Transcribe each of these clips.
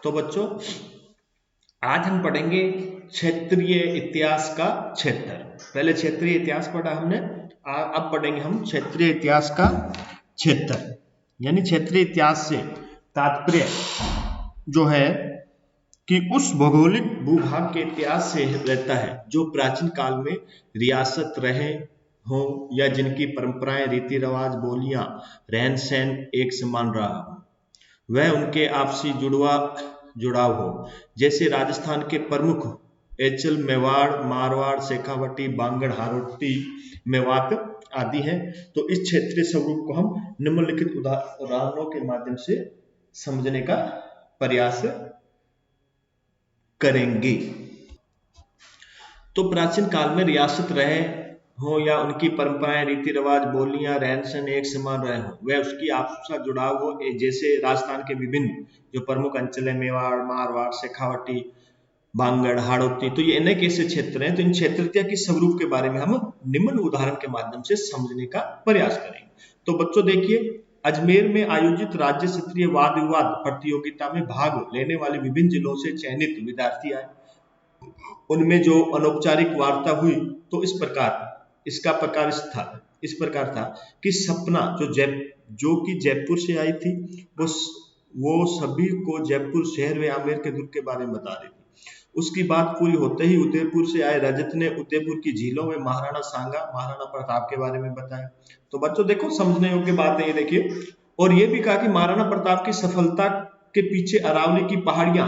तो बच्चों आज हम पढ़ेंगे क्षेत्रीय इतिहास का क्षेत्र। पहले क्षेत्रीय इतिहास पढ़ा हमने, अब पढ़ेंगे हम क्षेत्रीय इतिहास का क्षेत्र। यानी क्षेत्रीय इतिहास से तात्पर्य जो है कि उस भौगोलिक भूभाग के इतिहास से रहता है जो प्राचीन काल में रियासत रहे हो या जिनकी परंपराएं, रीति रिवाज, बोलियां, रहन सहन एक समान रहा हो, वह उनके आपसी जुड़ाव हो। जैसे राजस्थान के प्रमुख एचल, मेवाड़, मारवाड़, शेखावटी, बांगड़, हाड़ौती, मेवात आदि हैं। तो इस क्षेत्रीय स्वरूप को हम निम्नलिखित उदाहरणों के माध्यम से समझने का प्रयास करेंगे। तो प्राचीन काल में रियासत रहे हो या उनकी परंपराएं, रीति रिवाज, बोलियां, रहन सहन एक समान रहे हो, वह उसकी आपसा जुड़ाव हो। जैसे राजस्थान के विभिन्न जो प्रमुख अंचल है, मेवाड़, मारवाड़, शेखावटी, बांगड़, हाड़ौती, तो ये अनेक ऐसे क्षेत्र हैं। तो इन क्षेत्रीयता की स्वरूप के बारे में हम निम्न उदाहरण के माध्यम से समझने का प्रयास करेंगे। तो बच्चों देखिए, अजमेर में आयोजित राज्य स्तरीय वाद विवाद प्रतियोगिता में भाग लेने वाले विभिन्न जिलों से चयनित विद्यार्थी आए। उनमें जो अनौपचारिक वार्ता हुई तो इसका प्रकार इस प्रकार था कि सपना जो कि जयपुर से आई थी, वो सभी को जयपुर शहर व आमेर के दुर्ग के बारे में बता रही थी। उसकी बात पूरी होते ही उदयपुर से आए रजत ने उदयपुर की झीलों में महाराणा सांगा, महाराणा प्रताप के बारे में बताया। तो बच्चों देखो, समझने योग्य बात है ये, देखिए। और ये भी कहा कि महाराणा प्रताप की सफलता के पीछे अरावली की पहाड़ियां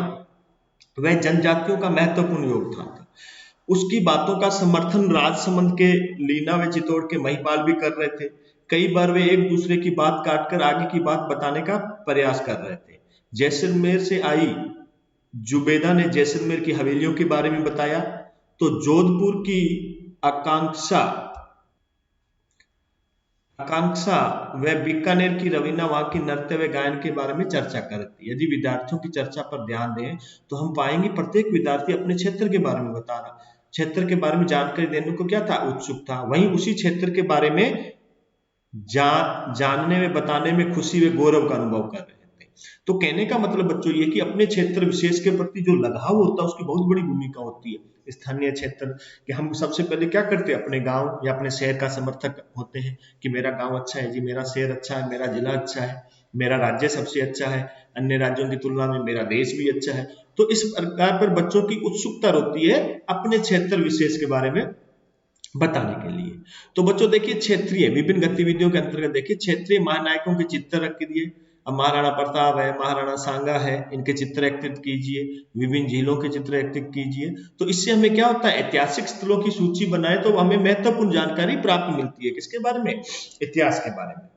वह जनजातियों का महत्वपूर्ण योगदान था। उसकी बातों का समर्थन राजसमंद के लीना व चित्तौड़ के महिपाल भी कर रहे थे। कई बार वे एक दूसरे की बात काटकर आगे की बात बताने का प्रयास कर रहे थे। जैसलमेर से आई जुबेदा ने जैसलमेर की हवेलियों के बारे में बताया, तो जोधपुर की आकांक्षा व बीकानेर की रवीना वहां की नृत्य व गायन के बारे में चर्चा करती है। यदि विद्यार्थियों की चर्चा पर ध्यान दें तो हम पाएंगे प्रत्येक विद्यार्थी अपने क्षेत्र के बारे में बता रहा, क्षेत्र के बारे में जानकारी देने को क्या था, उत्सुक था। वहीं उसी क्षेत्र के बारे में जानने में, बताने में खुशी व गौरव का अनुभव कर रहे थे। तो कहने का मतलब बच्चों ये कि अपने क्षेत्र विशेष के प्रति जो लगाव होता है उसकी बहुत बड़ी भूमिका होती है। स्थानीय क्षेत्र कि हम सबसे पहले क्या करते हैं, अपने गांव या अपने शहर का समर्थक होते हैं कि मेरा गांव अच्छा है जी, मेरा शहर अच्छा है, मेरा जिला अच्छा है, मेरा राज्य सबसे अच्छा है, अन्य राज्यों की तुलना में मेरा देश भी अच्छा है। तो इस प्रकार पर बच्चों की उत्सुकता होती है अपने क्षेत्र विशेष के बारे में बताने के लिए। तो बच्चों देखिए, क्षेत्रीय विभिन्न गतिविधियों के अंतर्गत देखिए क्षेत्रीय महानायकों के चित्र रख दिए। अब महाराणा प्रताप है, महाराणा सांगा है, इनके चित्र एकत्रित कीजिए, विभिन्न झीलों के चित्र एकत्रित कीजिए। तो इससे हमें क्या होता है, ऐतिहासिक स्थलों की सूची बनाए तो हमें महत्वपूर्ण जानकारी प्राप्त मिलती है। किसके बारे में, इतिहास के बारे में।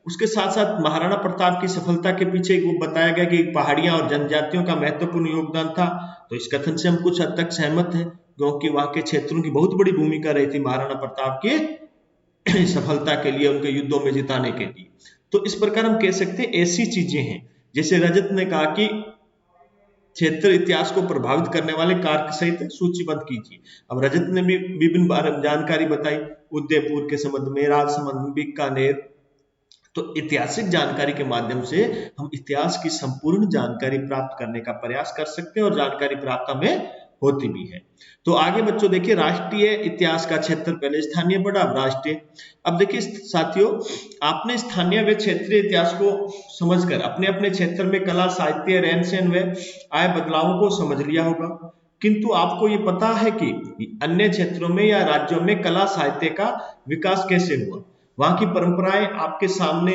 उसके साथ साथ महाराणा प्रताप की सफलता के पीछे वो बताया गया कि पहाड़ियां और जनजातियों का महत्वपूर्ण योगदान था। तो इस कथन से हम कुछ हद तक सहमत हैं, क्योंकि वहां के क्षेत्रों की बहुत बड़ी भूमिका रही थी महाराणा प्रताप के सफलता के लिए, उनके युद्धों में जिताने के लिए। तो इस प्रकार हम कह सकते हैं ऐसी चीजें हैं, जैसे रजत ने कहा कि क्षेत्र इतिहास को प्रभावित करने वाले कारक सहित सूचीबद्ध कीजिए। अब रजत ने भी विभिन्न जानकारी बताई, उदयपुर के संबंध में, राजसमंद, बीकानेर। तो ऐतिहासिक जानकारी के माध्यम से हम इतिहास की संपूर्ण जानकारी प्राप्त करने का प्रयास कर सकते हैं और जानकारी प्राप्त हमें होती भी है। तो आगे बच्चों देखिए, राष्ट्रीय इतिहास का क्षेत्र पहले स्थानीय पढ़ा, अब राष्ट्रीय। अब देखिए साथियों, आपने स्थानीय व क्षेत्रीय इतिहास को समझकर अपने अपने क्षेत्र में कला, साहित्य, रहन सहन व आए बदलावों को समझ लिया होगा। किंतु आपको ये पता है कि अन्य क्षेत्रों में या राज्यों में कला साहित्य का विकास कैसे हुआ, वहां की परंपराएं आपके सामने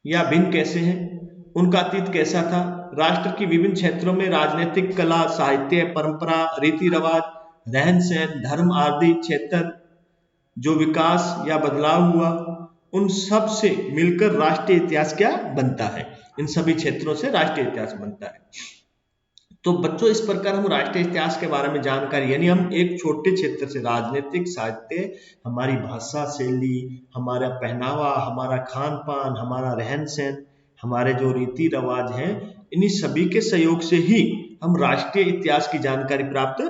या भिन्न कैसे हैं, उनका अतीत कैसा था। राष्ट्र की विभिन्न क्षेत्रों में राजनीतिक, कला, साहित्य, परंपरा, रीति रिवाज, रहन सहन, धर्म आदि क्षेत्र जो विकास या बदलाव हुआ, उन सब से मिलकर राष्ट्रीय इतिहास क्या बनता है। इन सभी क्षेत्रों से राष्ट्रीय इतिहास बनता है। तो बच्चों इस प्रकार हम राष्ट्रीय इतिहास के बारे में जानकारी, यानी हम एक छोटे क्षेत्र से राजनीतिक, साहित्य, हमारी भाषा शैली, हमारा पहनावा, हमारा खान पान, हमारा रहन सहन, हमारे जो रीति रिवाज हैं, इन्हीं सभी के सहयोग से ही हम राष्ट्रीय इतिहास की जानकारी प्राप्त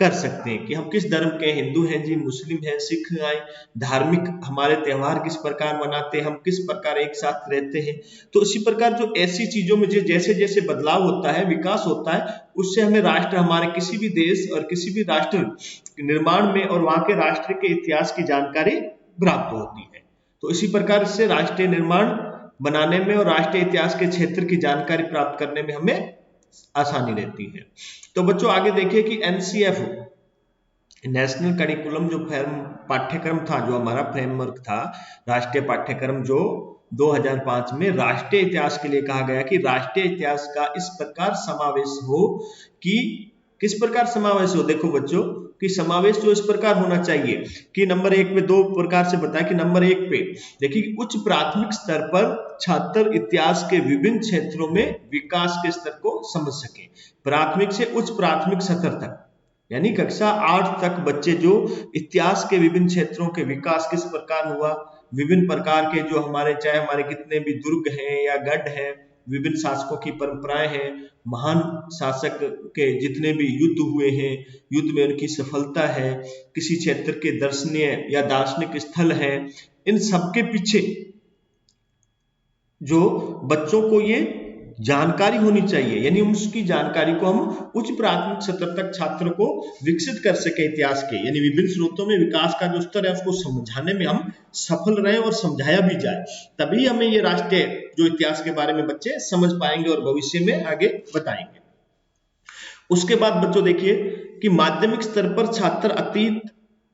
कर सकते हैं कि हम किस धर्म के हैं, हिंदू हैं जी, मुस्लिम हैं, सिख हैं, धार्मिक हमारे त्योहार किस प्रकार मनाते हैं, हम किस प्रकार एक साथ रहते हैं। तो इसी प्रकार जो ऐसी चीजों में जो जैसे जैसे बदलाव होता है, विकास होता है, उससे हमें राष्ट्र, हमारे किसी भी देश और किसी भी राष्ट्र निर्माण में और वहां के राष्ट्र के इतिहास की जानकारी प्राप्त होती है। तो इसी प्रकार से राष्ट्रीय निर्माण बनाने में और राष्ट्रीय इतिहास के क्षेत्र की जानकारी प्राप्त करने में हमें आसानी रहती है। तो बच्चों आगे देखिए कि एनसीएफ नेशनल करिकुलम जो पाठ्यक्रम था, जो हमारा फ्रेमवर्क था, राष्ट्रीय पाठ्यक्रम जो 2005 में राष्ट्रीय इतिहास के लिए कहा गया कि राष्ट्रीय इतिहास का इस प्रकार समावेश हो कि किस प्रकार समावेश हो। देखो बच्चों कि समावेश जो इस प्रकार होना चाहिए कि नंबर 1 पे 2 प्रकार से बताया कि नंबर 1 पे देखिए उच्च प्राथमिक स्तर पर छात्र इतिहास के विभिन्न क्षेत्रों में विकास के स्तर को समझ सके। प्राथमिक से उच्च प्राथमिक स्तर तक यानी कक्षा 8 तक बच्चे जो इतिहास के विभिन्न क्षेत्रों के विकास किस प्रकार हुआ, विभिन्न प्रकार के जो हमारे चाहे हमारे कितने भी दुर्ग हैं या गढ़ हैं, विभिन्न शासकों की परंपराएं हैं, महान शासक के जितने भी युद्ध हुए हैं, युद्ध में उनकी सफलता है, किसी क्षेत्र के दर्शनीय या दार्शनिक स्थल है, इन सबके पीछे जो बच्चों को ये जानकारी होनी चाहिए, यानी उसकी जानकारी को हम उच्च प्राथमिक स्तर तक छात्र को विकसित कर सके इतिहास के, यानी विभिन्न स्रोतों में विकास का जो स्तर है उसको समझाने में हम सफल रहे और समझाया भी जाए, तभी हमें ये राष्ट्रीय जो इतिहास के बारे में बच्चे समझ पाएंगे और भविष्य में आगे बताएंगे। उसके बाद बच्चों देखिए कि माध्यमिक स्तर पर छात्र अतीत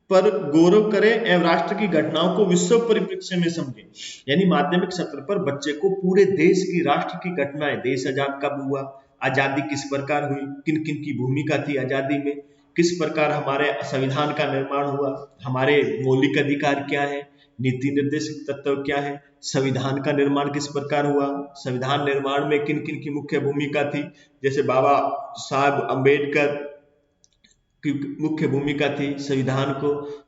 पर गौरव करें एवं राष्ट्र की घटनाओं को विश्व परिप्रेक्ष्य में समझें। यानी माध्यमिक सत्र पर बच्चे को पूरे देश की, राष्ट्र की घटनाएं, देश आजाद कब हुआ, आजादी किस प्रकार हुई, किन किन की भूमिका थी आजादी में, किस प्रकार हमारे संविधान का निर्माण हुआ, हमारे मौलिक अधिकार क्या है, नीति निर्देशक तत्व क्या है, संविधान का निर्माण किस प्रकार हुआ, संविधान निर्माण में किन किन की मुख्य भूमिका थी, जैसे बाबा साहब अम्बेडकर की मुख्य भूमिका थी, संविधान को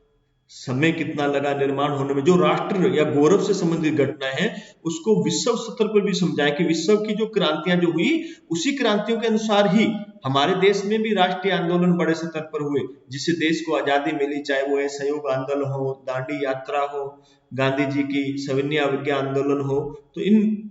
समय कितना लगा निर्माण होने में, जो राष्ट्र या गौरव से संबंधित घटनाएं हैं उसको विश्व स्तर पर भी समझाएं कि विश्व की जो क्रांतियां जो हुई उसी क्रांतियों के अनुसार ही हमारे देश में भी राष्ट्रीय आंदोलन बड़े स्तर पर हुए, जिससे देश को आजादी मिली, चाहे वो असहयोग आंदोलन हो, दांडी यात्रा हो, गांधी जी की सविनय अवज्ञा आंदोलन हो। तो इन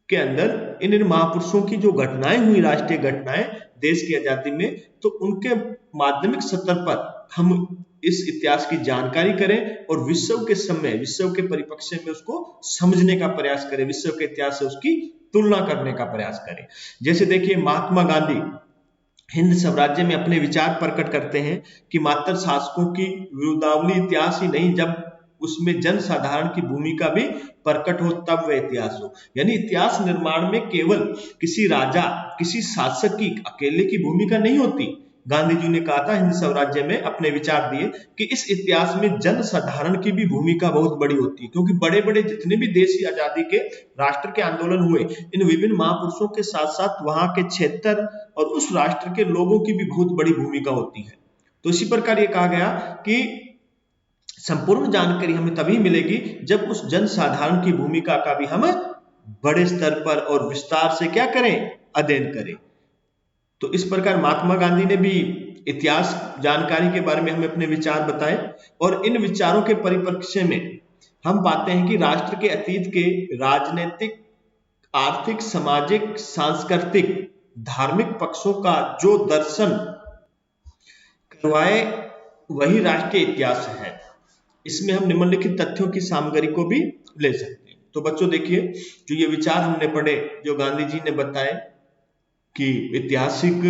के अंदर इन महापुरुषों की जो घटनाएं हुई, राष्ट्रीय घटनाएं देश की आजादी में, तो उनके माध्यमिक स्तर पर हम इस इतिहास की जानकारी करें और विश्व के समय, विश्व के परिप्रेक्ष्य में उसको समझने का प्रयास करें, विश्व के इतिहास से उसकी तुलना करने का प्रयास करें। जैसे देखिए महात्मा गांधी हिंद स्वराज्य में अपने विचार प्रकट करते हैं कि मात्र शासकों की विरुद्धावली इतिहास ही नहीं, जब उसमें जन साधारण की भूमिका भी प्रकट हो तब वह इतिहास हो। यानी इतिहास निर्माण में केवल किसी राजा, किसी शासक की अकेले की भूमिका नहीं होती। गांधी जी ने कहा था, हिंद स्वराज्य में अपने विचार दिए कि इस इतिहास में जन साधारण की भी भूमिका बहुत बड़ी होती है, क्योंकि बड़े बड़े जितने भी देशी आजादी के राष्ट्र के आंदोलन हुए, इन विभिन्न महापुरुषों के साथ साथ वहां के क्षेत्र और उस राष्ट्र के लोगों की भी बहुत बड़ी भूमिका होती है। तो इसी प्रकार ये कहा गया कि संपूर्ण जानकारी हमें तभी मिलेगी जब उस जन साधारण की भूमिका का भी हम बड़े स्तर पर और विस्तार से क्या करें, अध्ययन करें। तो इस प्रकार महात्मा गांधी ने भी इतिहास जानकारी के बारे में हमें अपने विचार बताए, और इन विचारों के परिप्रेक्ष्य में हम पाते हैं कि राष्ट्र के अतीत के राजनीतिक, आर्थिक, सामाजिक, सांस्कृतिक, धार्मिक पक्षों का जो दर्शन करवाए वही राष्ट्रीय इतिहास है। इसमें हम निम्नलिखित तथ्यों की सामग्री को भी ले सकते हैं। तो बच्चों देखिए, जो ये विचार हमने पढ़े, जो गांधी जी ने बताए कि ऐतिहासिक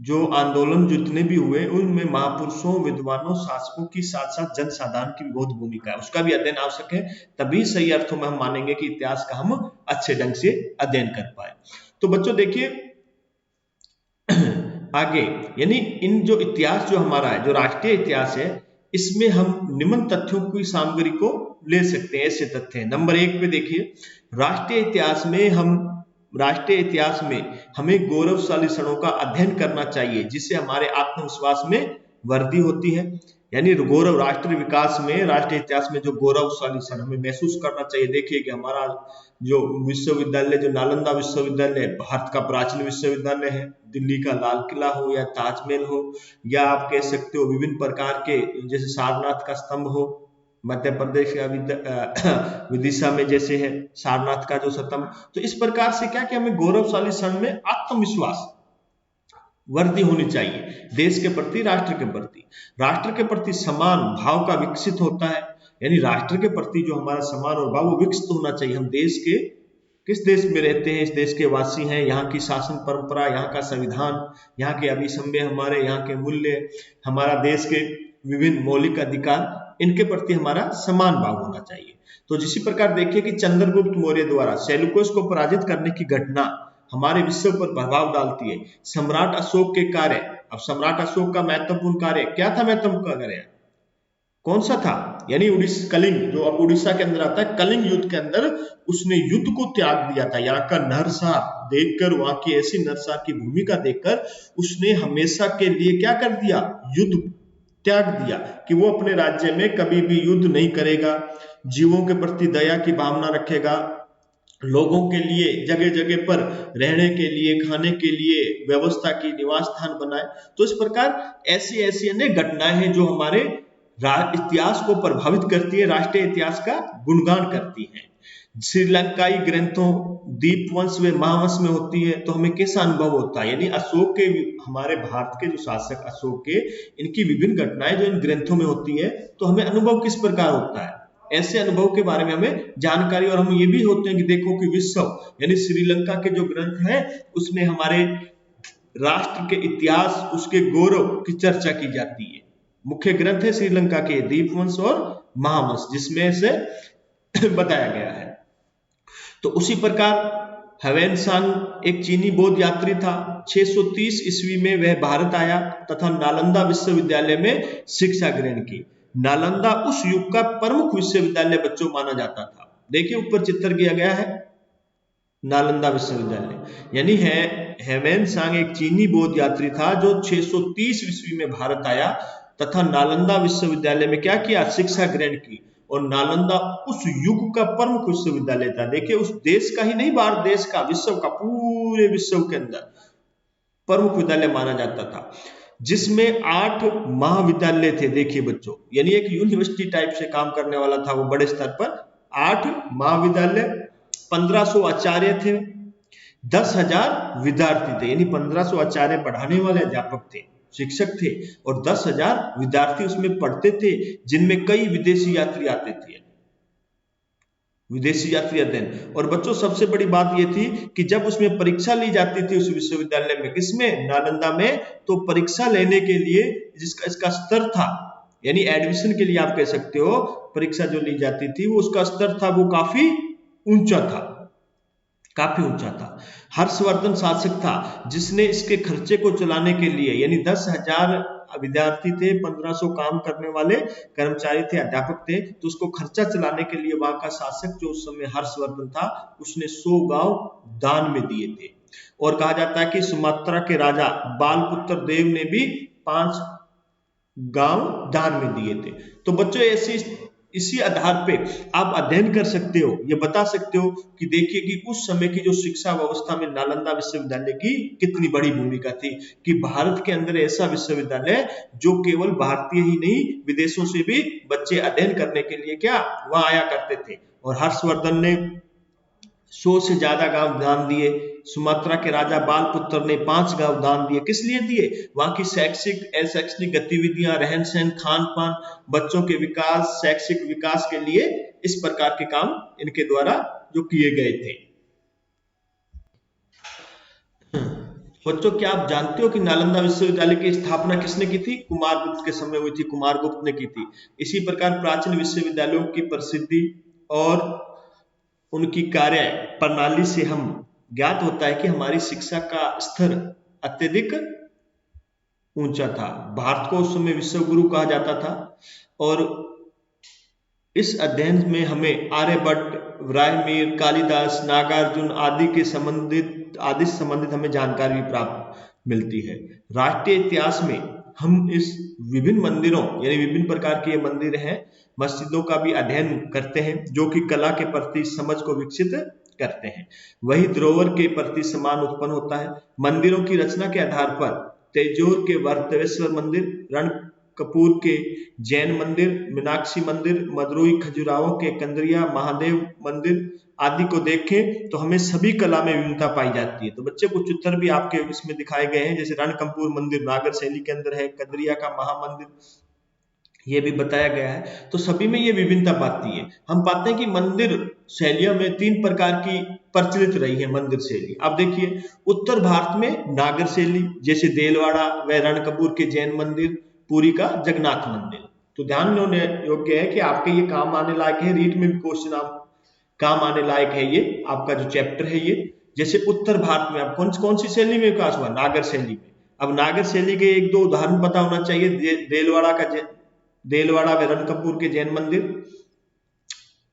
जो आंदोलन जितने भी हुए उनमें महापुरुषों, विद्वानों, शासकों की साथ साथ जन साधारण की बहुत भूमिका है, उसका भी अध्ययन आवश्यक है, तभी सही अर्थों में हम मानेंगे कि इतिहास का हम अच्छे ढंग से अध्ययन कर पाए। तो बच्चों देखिए आगे, यानी इन जो इतिहास जो हमारा है, जो राष्ट्रीय इतिहास है, इसमें हम निम्न तथ्यों की सामग्री को ले सकते हैं। ऐसे तथ्य हैं, नंबर 1 पे देखिए, राष्ट्रीय इतिहास में हमें गौरवशाली क्षणों का अध्ययन करना चाहिए, जिससे हमारे आत्मविश्वास में वृद्धि होती है। यानी गौरव, राष्ट्रीय विकास में, राष्ट्रीय इतिहास में जो गौरवशाली क्षण हमें महसूस करना चाहिए। देखिए कि हमारा जो विश्वविद्यालय, जो नालंदा विश्वविद्यालय भारत का प्राचीन विश्वविद्यालय है, दिल्ली का लाल किला हो या ताजमहल हो, या आप कह सकते हो विभिन्न प्रकार के जैसे सारनाथ का स्तंभ हो, मध्य प्रदेश या विदिशा में जैसे है सारनाथ का जो स्तंभ। तो इस प्रकार से क्या कि हमें गौरवशाली क्षण में आत्मविश्वास वर्दी होनी चाहिए देश के प्रति, राष्ट्र के प्रति समान भाव का विकसित होता है। यानी राष्ट्र के प्रति जो हमारा समान और भाव वो विकसित होना चाहिए। हम देश के किस देश में रहते हैं, इस देश के वासी हैं, यहाँ की शासन परंपरा, यहाँ का संविधान, यहाँ के अभिसंबय, हमारे यहाँ के मूल्य, हमारा देश के विभिन्न मौलिक अधिकार, इनके प्रति हमारा समान भाव होना चाहिए। तो जिसी प्रकार देखिए कि चंद्रगुप्त मौर्य द्वारा सेल्यूकस को पराजित करने की घटना हमारे विश्व पर प्रभाव डालती है। सम्राट अशोक के कार्य, अब सम्राट अशोक का महत्वपूर्ण कार्य क्या था? महत्वपूर्ण कार्य कौन सा था? यानी कलिंग, जो अब उड़ीसा के अंदर आता है, कलिंग युद्ध के अंदर उसने युद्ध को त्याग दिया था। यहाँ का नरसार देखकर, वहां की ऐसी नरसार की भूमिका देखकर उसने हमेशा के लिए क्या कर दिया? युद्ध त्याग दिया कि वो अपने राज्य में कभी भी युद्ध नहीं करेगा, जीवों के प्रति दया की भावना रखेगा, लोगों के लिए जगह जगह पर रहने के लिए, खाने के लिए व्यवस्था की, निवास स्थान बनाए। तो इस प्रकार ऐसी ऐसी अनेक घटनाएं हैं जो हमारे इतिहास को प्रभावित करती है, राष्ट्रीय इतिहास का गुणगान करती है। श्रीलंकाई ग्रंथों दीपवंश व महावंश में होती है तो हमें कैसा अनुभव होता है? यानी अशोक के, हमारे भारत के जो शासक अशोक के, इनकी विभिन्न घटनाएं जो इन ग्रंथों में होती है तो हमें अनुभव किस प्रकार होता है? ऐसे अनुभव के बारे में हमें जानकारी, और हम ये भी होते हैं कि देखो कि विश्व यानी श्रीलंका के जो ग्रंथ हैं उसमें हमारे राष्ट्र के इतिहास, उसके गौरव की चर्चा की जाती है। मुख्य ग्रंथ है श्रीलंका के दीपवंश और महावंश, जिसमें से बताया गया है। तो उसी प्रकार ह्वेनसांग एक चीनी बौद्ध यात्री था। 630 ईस्वी में वह भारत आया तथा नालंदा विश्वविद्यालय में शिक्षा ग्रहण की। नालंदा उस युग का प्रमुख विश्वविद्यालय बच्चों माना जाता था। देखिए ऊपर चित्र किया गया है नालंदा विश्वविद्यालय, यानी ह्वेनसांग एक चीनी बौद्ध यात्री था जो 630 ईस्वी में भारत आया तथा नालंदा विश्वविद्यालय में क्या किया? शिक्षा ग्रहण की। और नालंदा उस युग का प्रमुख विश्वविद्यालय था। देखिए उस देश का ही नहीं, भारत देश का, विश्व का, पूरे विश्व के अंदर प्रमुख विद्यालय माना जाता था, जिसमें 8 महाविद्यालय थे। देखिए बच्चों, यानी एक यूनिवर्सिटी टाइप से काम करने वाला था वो बड़े स्तर पर। 8 महाविद्यालय, 1500 आचार्य थे, 10,000 विद्यार्थी थे। यानी 1500 आचार्य पढ़ाने वाले अध्यापक थे, शिक्षक थे, और 10,000 विद्यार्थी उसमें पढ़ते थे, जिनमें कई विदेशी यात्री आते थे, विदेशी यात्री अध्ययन। और बच्चों सबसे बड़ी बात यह थी कि जब उसमें परीक्षा ली जाती थी उस विश्वविद्यालय में, किसमें? नालंदा में, तो परीक्षा लेने के लिए जिसका इसका स्तर था, यानी एडमिशन के लिए आप कह सकते हो, परीक्षा जो ली जाती थी वो उसका स्तर था, वो काफी ऊंचा था, काफी ऊंचा था। हर्षवर्धन शासक था जिसने इसके खर्चे को चलाने के लिए, यानी 10,000 विद्यार्थी थे, 1500 काम करने वाले कर्मचारी थे, अध्यापक थे, तो उसको खर्चा चलाने के लिए वहां का शासक जो उस समय हर्षवर्धन था, उसने 100 गांव दान में दिए थे। और कहा जाता है कि सुमात्रा के राजा बालपुत्र देव ने भी 5 गांव दान में दिए थे। तो बच्चों इसी आधार पे आप अध्ययन कर सकते हो, ये बता सकते हो कि देखिए कि उस समय की जो शिक्षा व्यवस्था में नालंदा विश्वविद्यालय की कितनी बड़ी भूमिका थी, कि भारत के अंदर ऐसा विश्वविद्यालय जो केवल भारतीय ही नहीं, विदेशों से भी बच्चे अध्ययन करने के लिए क्या वहां आया करते थे। और हर्षवर्धन ने 100 से ज्यादा गांव दान दिए, सुमात्रा के राजा बालपुत्र ने 5 गांव दान दिए। किस लिए दिए? वहां की शैक्षिक गतिविधियां, रहन सहन, खान पान, बच्चों के विकास, शैक्षिक विकास के लिए इस प्रकार के काम इनके द्वारा जो किए गए थे। बच्चों क्या आप जानते हो कि नालंदा विश्वविद्यालय की स्थापना किसने की थी? कुमारगुप्त के समय हुई थी, कुमारगुप्त ने की थी। इसी प्रकार प्राचीन विश्वविद्यालयों की प्रसिद्धि और उनकी कार्य प्रणाली से हम ज्ञात होता है कि हमारी शिक्षा का स्तर अत्यधिक ऊंचा था। भारत को उस समय विश्व गुरु कहा जाता था। और इस अध्ययन में हमें आर्यभट्ट, व्रायमीर, कालिदास, नागार्जुन आदि से संबंधित हमें जानकारी प्राप्त मिलती है। राष्ट्रीय इतिहास में हम इस विभिन्न मंदिरों यानी विभिन्न प्रकार के ये मंदिर हैं, मस्जिदों का भी अध्ययन करते हैं, जो कि कला के प्रति समझ को विकसित करते हैं। वही धरोहर के प्रति सम्मान उत्पन्न होता है। मंदिरों की रचना के आधार पर तेजोर के वर्तेश्वर मंदिर, रणकपुर के जैन मंदिर, मीनाक्षी मंदिर, मदुरई खजुराहो के कंदरिया महादेव मंदिर आदि को देखें तो हमें सभी कला में विभिन्नता पाई जाती है। तो बच्चे कुछ चित्र भी आपके इसमें दिखाए गए हैं, जैसे रणकपुर मंदिर नागर शैली के अंदर है, कंदरिया का महामंदिर ये भी बताया गया है। तो सभी में ये विभिन्नता पाती है। हम पाते हैं कि मंदिर शैलियों में 3 प्रकार की प्रचलित रही है मंदिर शैली। अब देखिए, उत्तर भारत में नागर शैली, जैसे देलवाड़ा व रणकपुर के जैन मंदिर, पुरी का जगन्नाथ मंदिर। तो ध्यान होने योग्य है कि आपके ये काम आने लायक है, रीट में भी क्वेश्चन आप काम आने लायक है ये आपका जो चैप्टर है ये। जैसे उत्तर भारत में अब कौन सी शैली में विकास हुआ? नागर शैली में। अब नागर शैली के 1-2 उदाहरण पता होना चाहिए। देलवाड़ा व रणकपुर के जैन मंदिर,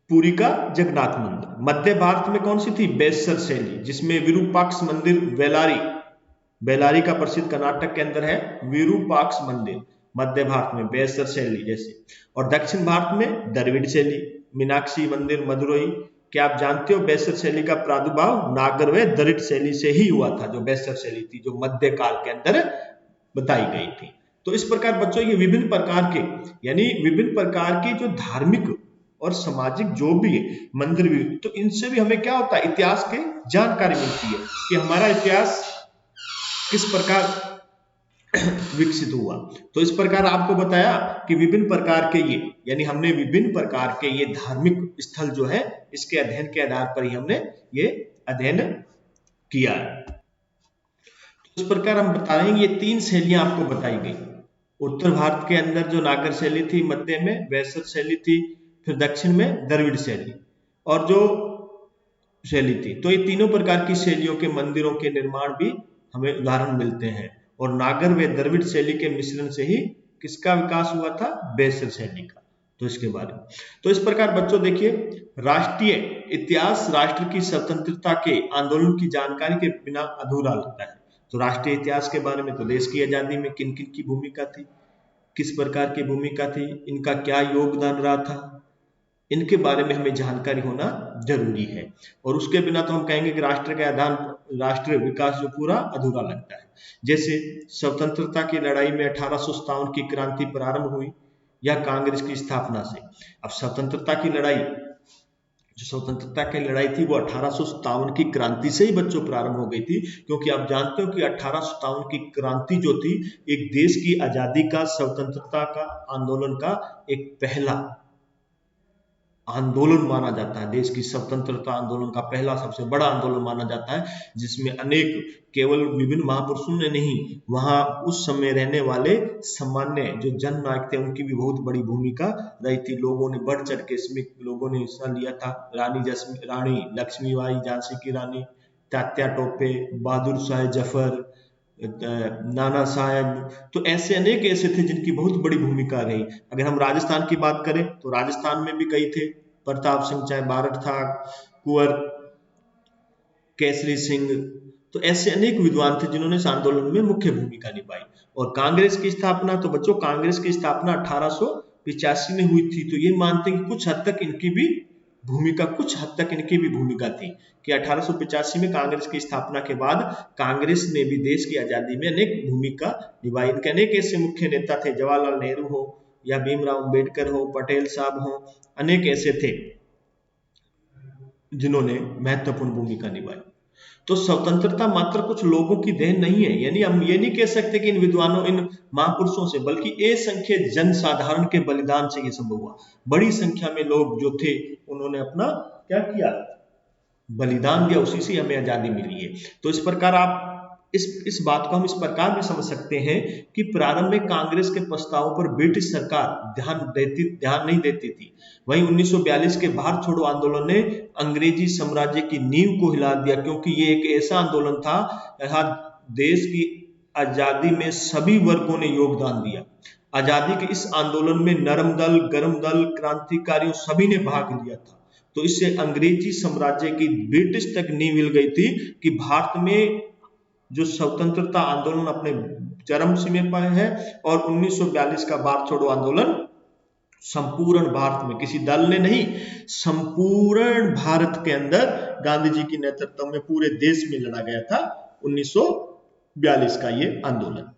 पुरी का जगन्नाथ मंदिर। मध्य भारत में कौन सी थी? बेसर शैली, जिसमें विरूपाक्ष मंदिर बेलारी का प्रसिद्ध कर्नाटक के अंदर है विरूपाक्ष मंदिर, मध्य भारत में बेसर शैली जैसे। और दक्षिण भारत में द्रविड़ शैली, मीनाक्षी मंदिर मदुरई। क्या आप जानते हो बेसर शैली का प्रादुर्भाव नागर व द्रविड़ शैली से ही हुआ था? जो बेसर शैली थी, जो मध्य काल के अंदर बताई गई थी। तो इस प्रकार बच्चों ये विभिन्न प्रकार के यानी विभिन्न प्रकार की जो धार्मिक और सामाजिक जो भी मंदिर भी, तो इनसे भी हमें क्या होता है? इतिहास की जानकारी मिलती है कि हमारा इतिहास किस प्रकार विकसित हुआ। तो इस प्रकार आपको बताया कि विभिन्न प्रकार के ये यानी हमने विभिन्न प्रकार के ये धार्मिक स्थल जो है इसके अध्ययन के आधार पर ही हमने ये अध्ययन किया है। तो इस प्रकार हम बता रहे हैं ये 3 शैलियां आपको बताई गई। उत्तर भारत के अंदर जो नागर शैली थी, मध्य में बेसर शैली थी, फिर दक्षिण में द्रविड़ शैली और जो शैली थी। तो ये तीनों प्रकार की शैलियों के मंदिरों के निर्माण भी हमें उदाहरण मिलते हैं। और नागर व द्रविड़ शैली के मिश्रण से ही किसका विकास हुआ था? बेसर शैली का। तो इसके बारे में तो इस प्रकार बच्चों देखिए, राष्ट्रीय इतिहास राष्ट्र की स्वतंत्रता के आंदोलन की जानकारी के बिना अधूरा लगता है। तो राष्ट्रीय इतिहास के बारे में तो देश की आजादी में किन किन की भूमिका थी, किस प्रकार की भूमिका थी, इनका क्या योगदान रहा था, इनके बारे में हमें जानकारी होना जरूरी है। और उसके बिना तो हम कहेंगे कि राष्ट्र विकास जो पूरा अधूरा लगता है। जैसे स्वतंत्रता की लड़ाई में 1857 की क्रांति प्रारंभ हुई या कांग्रेस की स्थापना से। अब स्वतंत्रता की लड़ाई थी वो 1857 की क्रांति से ही बच्चों प्रारंभ हो गई थी, क्योंकि आप जानते हो कि 1857 की क्रांति जो थी एक देश की आजादी का, स्वतंत्रता का आंदोलन का एक पहला आंदोलन माना जाता है। देश की स्वतंत्रता आंदोलन का पहला सबसे बड़ा आंदोलन माना जाता है, जिसमें अनेक केवल विभिन्न महापुरुषों ने नहीं, वहां उस समय रहने वाले सामान्य जो जननायक थे उनकी भी बहुत बड़ी भूमिका रही थी। लोगों ने बढ़ चढ़ के इसमें लोगों ने हिस्सा लिया था। रानी लक्ष्मीबाई, झांसी की रानी, तात्या टोपे, बहादुर शाह जफर, नाना साहेब, तो ऐसे ऐसे थे जिनकी बहुत बड़ी भूमिका रही। अगर हम राजस्थान की बात करें तो राजस्थान में भी कई थे, प्रताप सिंह, चाहे बारठ था, कुंवर केसरी सिंह, तो ऐसे अनेक विद्वान थे जिन्होंने इस आंदोलन में मुख्य भूमिका निभाई। और कांग्रेस की स्थापना, तो बच्चों कांग्रेस की स्थापना 1885 में हुई थी। तो ये मानते हैं कि कुछ हद तक इनकी भी भूमिका थी कि 1885 में कांग्रेस की स्थापना के बाद कांग्रेस ने भी देश की आजादी में अनेक भूमिका निभाई। इनके अनेक ऐसे मुख्य नेता थे, जवाहरलाल नेहरू हो या भीमराव अंबेडकर हो, पटेल साहब हो, अनेक ऐसे थे जिन्होंने महत्वपूर्ण भूमिका निभाई। तो स्वतंत्रता मात्र कुछ लोगों की देन नहीं है, यानी हम ये नहीं कह सकते कि इन विद्वानों, इन महापुरुषों से, बल्कि असंख्य जनसाधारण के बलिदान से ये संभव हुआ। बड़ी संख्या में लोग जो थे उन्होंने अपना क्या किया? बलिदान दिया, उसी से हमें आजादी मिली है। तो इस प्रकार आप इस बात को हम इस प्रकार भी समझ सकते हैं कि प्रारंभ में कांग्रेस के प्रस्तावों पर ब्रिटिश सरकार ध्यान नहीं देती थी। वहीं 1942 के भारत छोड़ो आंदोलन ने अंग्रेजी साम्राज्य की नींव को हिला दिया, क्योंकि ये एक ऐसा आंदोलन था जहां देश की आजादी में सभी वर्गों ने योगदान दिया। आजादी के इस आंदोलन में नरम दल, गरम दल, क्रांतिकारियों सभी ने भाग लिया था। तो इससे अंग्रेजी साम्राज्य की ब्रिटिश तक नींव हिल गई थी कि भारत में जो स्वतंत्रता आंदोलन अपने चरम सीमा पर है। और 1942 का भारत छोड़ो आंदोलन संपूर्ण भारत में, किसी दल ने नहीं, संपूर्ण भारत के अंदर गांधी जी की नेतृत्व में पूरे देश में लड़ा गया था 1942 का ये आंदोलन।